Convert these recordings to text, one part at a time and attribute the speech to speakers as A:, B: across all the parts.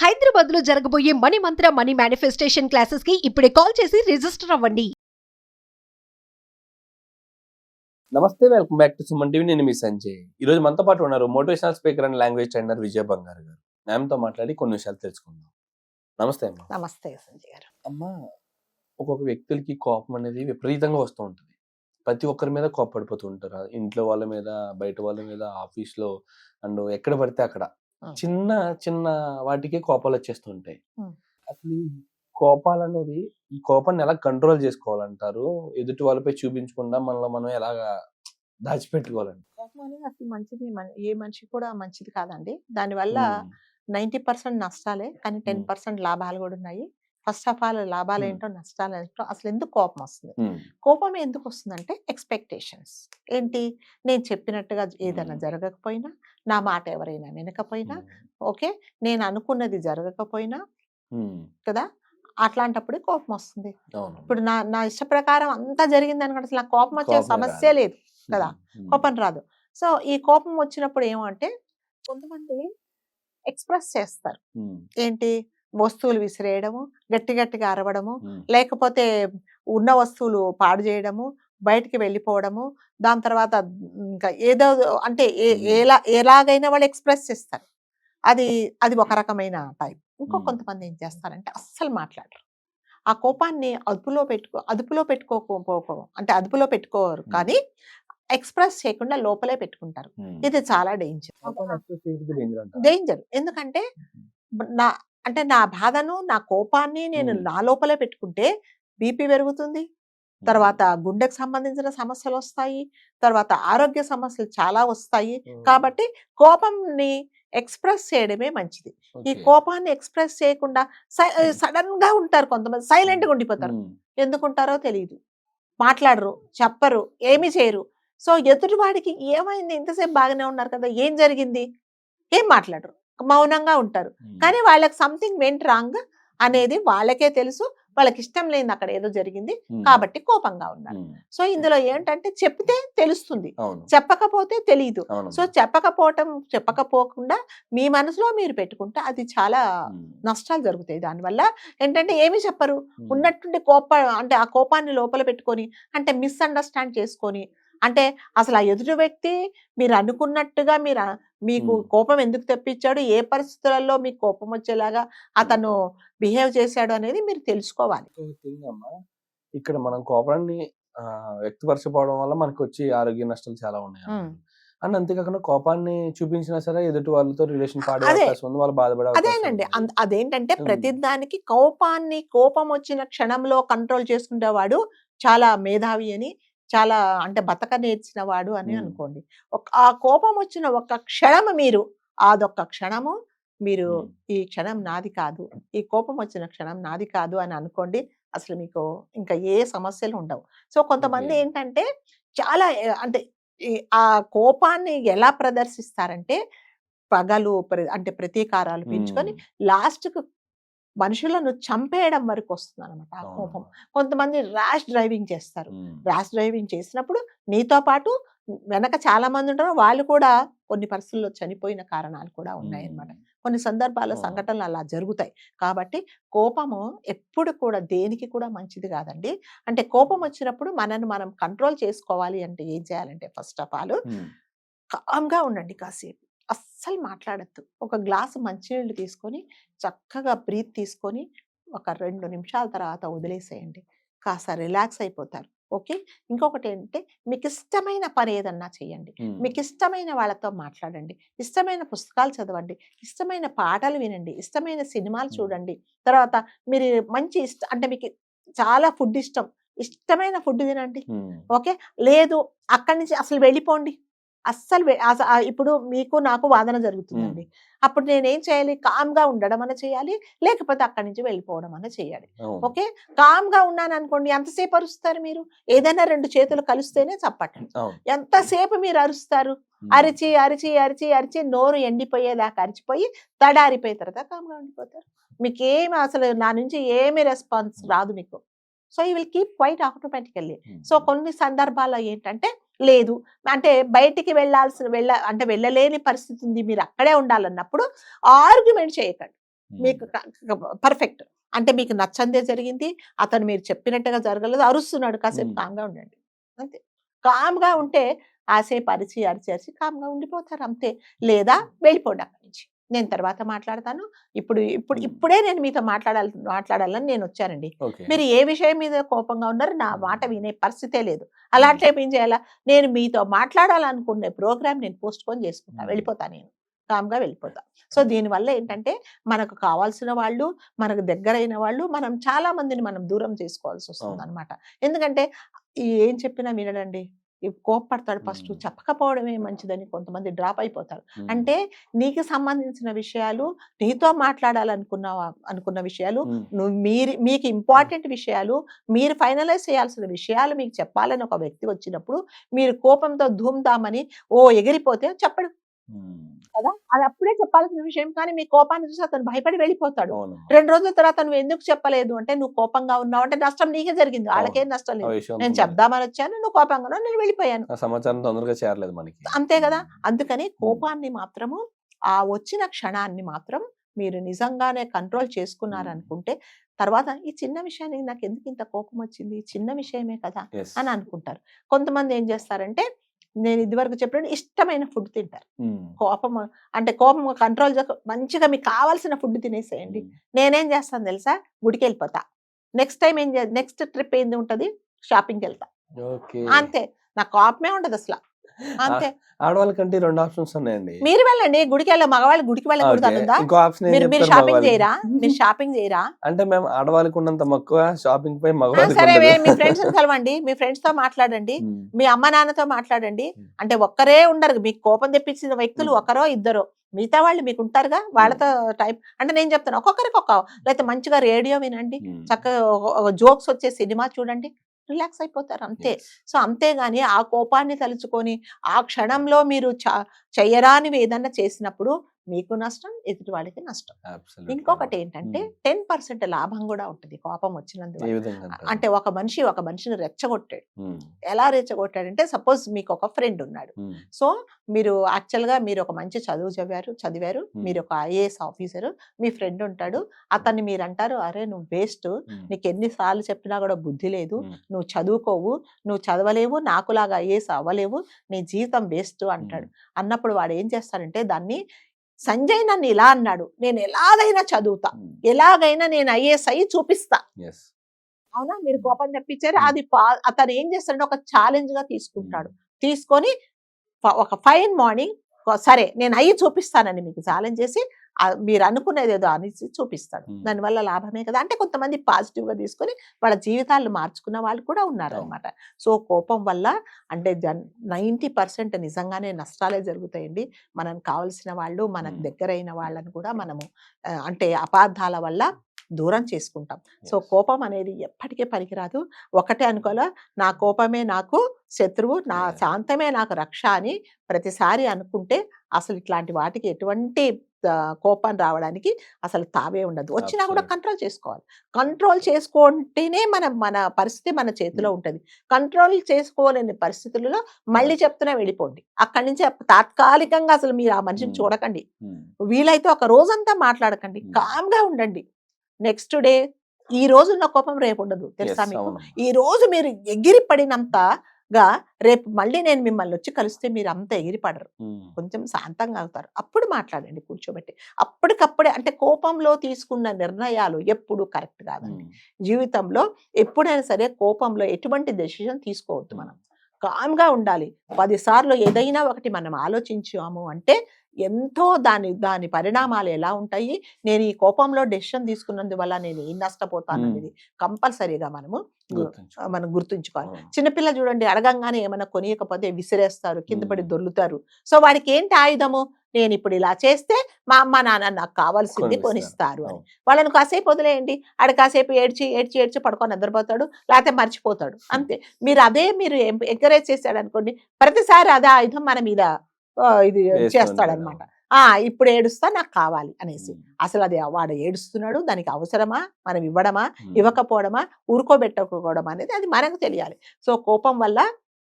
A: హైదరాబాద్ లో జరగబోయే మనీ మంత్ర money manifestation classes కి ఇప్పుడే కాల్ చేసి రిజిస్టర్ అవ్వండి.
B: నమస్తే, welcome back to Suman TV. నేను మీ సంజయ్. ఈ రోజు మనతో పాటు ఉన్నారు motivational speaker and language trainer Vijaya Bangaru garu. మ్యామ్తో మాట్లాడి కొన్ని విషయాలు తెలుసుకుందాం. నమస్తే అమ్మ.
C: నమస్తే సంజయ్ గారు.
B: అమ్మ, ఒక్కొక్క వ్యక్తులకి కోపం అనేది విపరీతంగా వస్తూ ఉంటుంది. ప్రతి ఒక్కరి మీద కోపపడిపోతూ ఉంటారు. ఇంట్లో వాళ్ళ మీద, బయట వాళ్ళ మీద, ఆఫీస్లో అండ్ ఎక్కడ పడితే అక్కడ చిన్న చిన్న వాటికే కోపాలు వచ్చేస్తూ ఉంటాయి. అసలు ఈ కోపాలు అనేది, ఈ కోపాన్ని ఎలా కంట్రోల్ చేసుకోవాలంటారు? ఎదుటి వాళ్ళపై చూపించకుండా మనలో మనం ఎలాగా దాచిపెట్టుకోవాలండి?
C: కోపం అనేది అసలు మంచిది, ఏ మనిషి కూడా మంచిది కాదండి. దానివల్ల 90% నష్టాలే, కానీ 10% లాభాలు కూడా ఉన్నాయి. ఫస్ట్ ఆఫ్ ఆల్ లాభాలు ఏంటో, నష్టాలు ఏంటో, అసలు ఎందుకు కోపం వస్తుంది? కోపం ఎందుకు వస్తుందంటే ఎక్స్పెక్టేషన్స్. ఏంటి, నేను చెప్పినట్టుగా ఏదైనా జరగకపోయినా, నా మాట ఎవరైనా వినకపోయినా, ఓకే, నేను అనుకున్నది జరగకపోయినా కదా, అట్లాంటప్పుడే కోపం వస్తుంది. ఇప్పుడు నా ఇష్ట ప్రకారం అంతా జరిగింది అనుకుంటే అసలు నాకు కోపం వచ్చే సమస్య లేదు కదా, కోపం రాదు. సో ఈ కోపం వచ్చినప్పుడు ఏమంటే కొంతమంది ఎక్స్ప్రెస్ చేస్తారు. ఏంటి, వస్తువులు విసిరేయడము, గట్టి గట్టిగా అరవడము, లేకపోతే ఉన్న వస్తువులు పాడు చేయడము, బయటికి వెళ్ళిపోవడము, దాని తర్వాత ఇంకా ఏదో అంటే ఎలాగైనా వాళ్ళు ఎక్స్ప్రెస్ చేస్తారు. అది ఒక రకమైన టైప్. కొంతమంది ఏం చేస్తారంటే అస్సలు మాట్లాడరు. ఆ కోపాన్ని అదుపులో పెట్టుకోరు, కానీ ఎక్స్ప్రెస్ చేయకుండా లోపలే పెట్టుకుంటారు. ఇది చాలా డేంజర్. ఎందుకంటే నా బాధను, నా కోపాన్ని నేను నా లోపలే పెట్టుకుంటే బీపీ పెరుగుతుంది, తర్వాత గుండెకు సంబంధించిన సమస్యలు వస్తాయి, తర్వాత ఆరోగ్య సమస్యలు చాలా వస్తాయి. కాబట్టి కోపంని ఎక్స్ప్రెస్ చేయడమే మంచిది. ఈ కోపాన్ని ఎక్స్ప్రెస్ చేయకుండా సడన్ గా ఉంటారు కొంతమంది, సైలెంట్ గా ఉండిపోతారు. ఎందుకుంటారో తెలియదు, మాట్లాడరు, చెప్పరు, ఏమి చేయరు. సో ఎదుటి వాడికి ఏమైంది, ఇంతసేపు బాగానే ఉన్నారు కదా, ఏం జరిగింది, ఏం మాట్లాడరు, మౌనంగా ఉంటారు. కానీ వాళ్ళకి సంథింగ్ వెంట్ రాంగ్ అనేది వాళ్ళకే తెలుసు. వాళ్ళకి ఇష్టం లేని అక్కడ ఏదో జరిగింది కాబట్టి కోపంగా ఉన్నారు. సో ఇందులో ఏంటంటే చెప్తే తెలుస్తుంది, చెప్పకపోతే తెలియదు. సో చెప్పకపోకుండా మీ మనసులో మీరు పెట్టుకుంటే అది చాలా నష్టాలు జరుగుతాయి. దానివల్ల ఏంటంటే ఏమీ చెప్పరు, ఉన్నట్టుండి ఆ కోపాన్ని లోపల పెట్టుకొని, అంటే మిస్అండర్స్టాండ్ చేసుకొని, అంటే అసలు ఆ ఎదుటి వ్యక్తి మీరు అనుకున్నట్టుగా మీకు కోపం ఎందుకు తెప్పించాడు, ఏ పరిస్థితులలో మీకు కోపం వచ్చేలాగా అతను బిహేవ్ చేశాడు అనేది మీరు తెలుసుకోవాలి.
B: ఇక్కడ మనం కోపాన్ని వ్యక్తపరచకపోవడం వల్ల మనకు వచ్చి ఆరోగ్య నష్టాలు చాలా ఉన్నాయి. అండ్ అంతేకాకుండా కోపాన్ని చూపించినా సరే ఎదుటి వాళ్ళతో రిలేషన్ పాడే అవకాశం ఉంది, వాళ్ళు బాధపడే
C: అదేనండి. అదేంటంటే ప్రతిదానికి కోపం వచ్చిన క్షణంలో కంట్రోల్ చేసుకునేవాడు చాలా మేధావి అని, చాలా అంటే బతక నేర్చిన వాడు అని అనుకోండి. ఆ కోపం వచ్చిన ఒక్క క్షణము అదొక్క క్షణము మీరు ఈ క్షణం నాది కాదు, ఈ కోపం వచ్చిన క్షణం నాది కాదు అని అనుకోండి. అసలు మీకు ఇంకా ఏ సమస్యలు ఉండవు. సో కొంతమంది ఏంటంటే చాలా అంటే ఆ కోపాన్ని ఎలా ప్రదర్శిస్తారంటే పగలు అంటే ప్రతీకారాలు పెంచుకొని లాస్ట్కు మనుషులను చంపేయడం వరకు వస్తుంది అనమాట ఆ కోపం. కొంతమంది ర్యాష్ డ్రైవింగ్ చేస్తారు. ర్యాష్ డ్రైవింగ్ చేసినప్పుడు నీతో పాటు వెనక చాలా మంది ఉంటారు, వాళ్ళు కూడా కొన్ని పరిస్థితుల్లో చనిపోయిన కారణాలు కూడా ఉన్నాయన్నమాట. కొన్ని సందర్భాల్లో సంఘటనలు అలా జరుగుతాయి. కాబట్టి కోపము ఎప్పుడు కూడా దేనికి కూడా మంచిది కాదండి. అంటే కోపం వచ్చినప్పుడు మనను మనం కంట్రోల్ చేసుకోవాలి అంటే ఏం చేయాలంటే ఫస్ట్ ఆఫ్ ఆల్ కామ్గా ఉండండి. కాసేపు అస్సలు మాట్లాడద్దు. ఒక గ్లాసు మంచినీళ్ళు తీసుకొని చక్కగా బ్రీత్ తీసుకొని ఒక 2 నిమిషాల తర్వాత వదిలేసేయండి. కాస్త రిలాక్స్ అయిపోతారు. ఓకే, ఇంకొకటి ఏంటంటే మీకు ఇష్టమైన పని ఏదన్నా చేయండి, మీకు ఇష్టమైన వాళ్ళతో మాట్లాడండి, ఇష్టమైన పుస్తకాలు చదవండి, ఇష్టమైన పాటలు వినండి, ఇష్టమైన సినిమాలు చూడండి. తర్వాత మీరు మంచి అంటే మీకు చాలా ఫుడ్ ఇష్టమైన ఫుడ్ తినండి. ఓకే, లేదు అక్కడి నుంచి అసలు వెళ్ళిపోండి. ఇప్పుడు మీకు నాకు వాదన జరుగుతుందండి, అప్పుడు నేనేం చేయాలి, కామ్గా ఉండడం అన్న చేయాలి, లేకపోతే అక్కడి నుంచి వెళ్ళిపోవడం అన్న చేయాలి. ఓకే, కామ్గా ఉన్నాను అనుకోండి, ఎంతసేపు అరుస్తారు మీరు? ఏదైనా 2 చేతులు కలిస్తేనే చప్పట్లు. ఎంతసేపు మీరు అరుస్తారు? అరిచి అరిచి అరిచి అరిచి నోరు ఎండిపోయేదాకా అరిచిపోయి తడారిపోయిన తర్వాత కామ్గా ఉండిపోతారు. మీకేమి అసలు నా నుంచి ఏమి రెస్పాన్స్ రాదు మీకు. So you will keep quiet automatically. So కొన్ని సందర్భాల్లో ఏంటంటే లేదు అంటే బయటికి వెళ్ళలేని పరిస్థితి ఉంది, మీరు అక్కడే ఉండాలన్నప్పుడు ఆర్గ్యుమెంట్ చేయకండి. మీకు పర్ఫెక్ట్. అంటే మీకు నచ్చందే జరిగింది, అతను మీరు చెప్పినట్టుగా జరగలేదు, అరుస్తున్నాడు, కాసేపు కామ్గా ఉండండి అంతే. కామ్గా ఉంటే ఆసేపు అరిచి అరిచి అరిచి కామ్గా ఉండిపోతారు అంతే. లేదా వెళ్ళిపోండి అక్కడి నుంచి, నేను తర్వాత మాట్లాడతాను, ఇప్పుడే నేను మీతో మాట్లాడాలని నేను వచ్చానండి. మీరు ఏ విషయం మీద కోపంగా ఉన్నారు, నా మాట వినే పరిస్థితే లేదు. అలాంటి ఏం చేయాలా, నేను మీతో మాట్లాడాలనుకునే ప్రోగ్రామ్ నేను పోస్ట్ పోన్ చేసుకుంటా, వెళ్ళిపోతా, నేను కామ్గా వెళ్ళిపోతా. సో దీనివల్ల ఏంటంటే మనకు కావాల్సిన వాళ్ళు, మనకు దగ్గరైన వాళ్ళు, మనం చాలా మందిని మనం దూరం చేసుకోవాల్సి వస్తుంది అనమాట. ఎందుకంటే ఏం చెప్పినా వినడండి, కోప్పడతాడు. ఫస్ట్ చెప్పకపోవడమే మంచిదని కొంతమంది డ్రాప్ అయిపోతారు. అంటే నీకు సంబంధించిన విషయాలు, నీతో అనుకున్న విషయాలు, మీకు ఇంపార్టెంట్ విషయాలు, మీరు ఫైనలైజ్ చేయాల్సిన విషయాలు మీకు చెప్పాలని ఒక వ్యక్తి వచ్చినప్పుడు మీరు కోపంతో ధూమ్ధామని ఎగిరిపోతే చెప్పడు కదా, అది అప్పుడే చెప్పాల్సిన విషయం. కానీ మీ కోపాన్ని చూసి అతను భయపడి వెళ్ళిపోతాడు. 2 రోజుల తర్వాత నువ్వు ఎందుకు చెప్పలేదు అంటే, నువ్వు కోపంగా ఉన్నావు అంటే నష్టం నీకే జరిగింది, వాళ్ళకేం నష్టం లేదు. నేను చెప్దామని వచ్చాను, నువ్వు కోపంగా ఉన్నావు, నేను వెళ్ళిపోయాను,
B: సమాచారం తొందరగా చేరలేదు మనకి,
C: అంతే కదా. అందుకని కోపాన్ని మాత్రము, ఆ వచ్చిన క్షణాన్ని మాత్రం మీరు నిజంగానే కంట్రోల్ చేసుకున్నారనుకుంటే తర్వాత ఈ చిన్న విషయానికి నాకు ఎందుకు ఇంత కోపం వచ్చింది, చిన్న విషయమే కదా అని అనుకుంటారు. కొంతమంది ఏం చేస్తారంటే, నేను ఇదివరకు చెప్పినట్టు ఇష్టమైన ఫుడ్ తింటారు. కోపం కంట్రోల్ మంచిగా మీకు కావాల్సిన ఫుడ్ తినేసేయండి. నేనేం చేస్తాను తెలుసా, గుడికి వెళ్ళిపోతా. నెక్స్ట్ ట్రిప్ ఏంది ఉంటది, షాపింగ్కి వెళ్తా, అంతే. నాకు కోపమే ఉండదు అసలు, అంతే.
B: ఆడవాళ్ళకంటే 2 ఆప్షన్స్ ఉన్నాయండి.
C: మీరు వెళ్ళండి గుడికి, మగవాళ్ళు గుడికి వెళ్ళకూడదు అనుందా? మీరు షాపింగ్ చేయరా? మీరు షాపింగ్ చేయరా?
B: అంటే మేము ఆడవాళ్ళకి ఉన్నంత మక్కువ షాపింగ్ పై మగవాళ్ళకి
C: సరే, మీ ఫ్రెండ్స్ కలవండి, మీ ఫ్రెండ్స్ తో మాట్లాడండి, మీ అమ్మ నాన్నతో మాట్లాడండి. అంటే ఒక్కరే ఉండరు, మీకు కోపం తెప్పించిన వ్యక్తులు ఒకరో ఇద్దరో, మిగతా వాళ్ళు మీకు ఉంటారుగా, వాళ్ళతో టైం. అంటే నేను చెప్తాను, ఒక్కొక్కరికి లేకపోతే మంచిగా రేడియో వినండి, చక్కగా జోక్స్ వచ్చే సినిమా చూడండి, రిలాక్స్ అయిపోతారు అంతే. సో అంతేగాని ఆ కోపాన్ని తలుచుకొని ఆ క్షణంలో మీరు చెయ్యరానివి ఏదన్నా చేసినప్పుడు మీకు నష్టం, ఎదుటి వాళ్ళకి నష్టం. ఇంకొకటి ఏంటంటే 10% లాభం కూడా ఉంటుంది కోపం వచ్చినందువల్ల. అంటే ఒక మనిషిని రెచ్చగొట్టాడు. ఎలా రెచ్చగొట్టాడంటే, సపోజ్ మీకు ఒక ఫ్రెండ్ ఉన్నాడు. సో మీరు యాక్చువల్గా మీరు ఒక మంచి చదివారు, మీరు ఒక IAS ఆఫీసరు, మీ ఫ్రెండ్ ఉంటాడు. అతన్ని మీరు అంటారు, అరే నువ్వు వేస్ట్, నీకు ఎన్నిసార్లు చెప్పినా కూడా బుద్ధి లేదు, నువ్వు చదువుకోవు, నువ్వు చదవలేవు, నాకులాగా IAS అవ్వలేవు, నీ జీవితం వేస్ట్ అంటాడు. అన్నప్పుడు వాడు ఏం చేస్తాడంటే, దాన్ని సంజయ్ నన్ను ఇలా అన్నాడు, నేను ఎలాగైనా చదువుతా, ఎలాగైనా నేను IAS అయ్యి చూపిస్తా. అవునా, మీరు కోపం తెప్పించారు. అది అతను ఏం చేస్తాడంటే ఒక ఛాలెంజ్ గా తీసుకుంటాడు. తీసుకొని ఒక ఫైన్ మార్నింగ్, సరే నేను అయ్యి చూపిస్తానని మీకు ఛాలెంజ్ చేసి మీరు అనుకునేది ఏదో అనేసి చూపిస్తాడు. దానివల్ల లాభమే కదా. అంటే కొంతమంది పాజిటివ్ గా తీసుకొని వాళ్ళ జీవితాలు మార్చుకున్న వాళ్ళు కూడా ఉన్నారు అనమాట. సో కోపం వల్ల అంటే 90% నిజంగానే నష్టాలే జరుగుతాయండి. మనం కావలసిన వాళ్ళు, మనకు దగ్గరైన వాళ్ళని కూడా మనము అంటే అపార్థాల వల్ల దూరం చేసుకుంటాం. సో కోపం అనేది ఎప్పటికీ పనికిరాదు. ఒకటే అనుకోవాలా, నా కోపమే నాకు శత్రువు, నా శాంతమే నాకు రక్ష అని ప్రతిసారి అనుకుంటే అసలు ఇట్లాంటి వాటికి ఎటువంటి కోపం రావడానికి అసలు తావే ఉండదు. వచ్చినా కూడా కంట్రోల్ చేసుకోవాలి. కంట్రోల్ చేసుకుంటేనే మన పరిస్థితి మన చేతిలో ఉంటుంది. కంట్రోల్ చేసుకోలేని పరిస్థితులలో మళ్ళీ చెప్తున్నా వెళ్ళిపోండి అక్కడి నుంచి. తాత్కాలికంగా అసలు మీరు ఆ మనిషిని చూడకండి, వీలైతే ఒక రోజంతా మాట్లాడకండి, కామ్గా ఉండండి. నెక్స్ట్ డే ఈ రోజు ఉన్న కోపం రేపు ఉండదు తెలుసా మీకు. ఈ రోజు మీరు ఎగిరి పడినంతగా రేపు మళ్ళీ నేను మిమ్మల్ని వచ్చి కలిస్తే మీరు అంత ఎగిరిపడరు, కొంచెం శాంతంగా అవుతారు. అప్పుడు మాట్లాడండి కూర్చోబెట్టి. అప్పటికప్పుడే అంటే కోపంలో తీసుకున్న నిర్ణయాలు ఎప్పుడు కరెక్ట్ కాదండి. జీవితంలో ఎప్పుడైనా సరే కోపంలో ఎటువంటి డెసిషన్ తీసుకోవద్దు. మనం కామ్గా ఉండాలి. 10 సార్లు ఏదైనా ఒకటి మనం ఆలోచించాము అంటే ఎంతో దాని పరిణామాలు ఎలా ఉంటాయి, నేను ఈ కోపంలో డెసిషన్ తీసుకున్నందువల్ల నేను ఏం నష్టపోతాను అనేది కంపల్సరీగా మనం గుర్తుంచుకోవాలి. చిన్నపిల్ల చూడండి, అడగంగానే ఏమైనా కొనియకపోతే విసిరేస్తారు, కింద పడి దొర్లుతారు. సో వాడికి ఏంటి ఆయుధము, నేను ఇప్పుడు ఇలా చేస్తే మా అమ్మ నాన్న నాకు కావాల్సింది కొనిస్తారు అని. వాళ్ళని కాసేపు వదిలేయండి, ఆడ కాసేపు ఏడ్చి పడుకొని నిద్రపోతాడు, లేకపోతే మర్చిపోతాడు అంతే. మీరు ఎంకరేజ్ చేశాడు అనుకోండి, ప్రతిసారి అదే ఆయుధం మన మీద ఇది చేస్తాడనమాట. ఇప్పుడు ఏడుస్తా నాకు కావాలి అనేసి. అసలు అది వాడు ఏడుస్తున్నాడు, దానికి అవసరమా, మనం ఇవ్వడమా ఇవ్వకపోవడమా ఊరుకోబెట్టకపోవడం అనేది అది మనకు తెలియాలి. సో కోపం వల్ల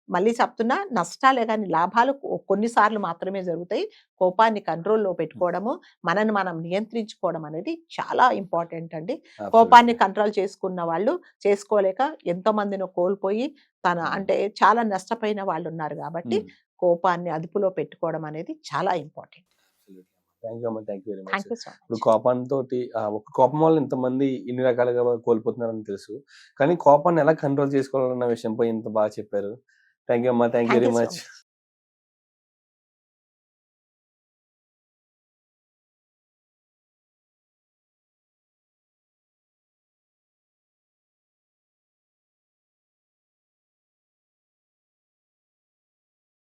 C: మళ్ళీ చెప్తున్నా, నష్టాలే కానీ లాభాలు కొన్నిసార్లు మాత్రమే జరుగుతాయి. కోపాన్ని కంట్రోల్‌లో పెట్టుకోవడము, మనల్ని మనం నియంత్రించుకోవడం అనేది చాలా ఇంపార్టెంట్ అండి. కోపాన్ని కంట్రోల్ చేసుకున్న వాళ్ళు చేసుకోలేక ఎంతో మందిని కోల్పోయి అంటే చాలా నష్టపోయిన వాళ్ళున్నారు కాబట్టి, కోపాన్ని అదుపులో పెట్టుకోవడం అనేది చాలా ఇంపార్టెంట్.
B: థ్యాంక్ యూ అమ్మ. Thank you very much.
C: Thank you so
B: ఇప్పుడు
C: మచ్.
B: కోపంతోటి ఒక కోపం వల్ల ఇంతమంది ఇన్ని రకాలుగా కోల్పోతున్నారని తెలుసు. కానీ కోపాన్ని ఎలా కంట్రోల్ చేసుకోవాలన్న విషయంపై ఇంత బాగా చెప్పారు. థ్యాంక్ యూ అమ్మ. Thank you
C: thank
B: very
C: you so
B: much.
C: Much.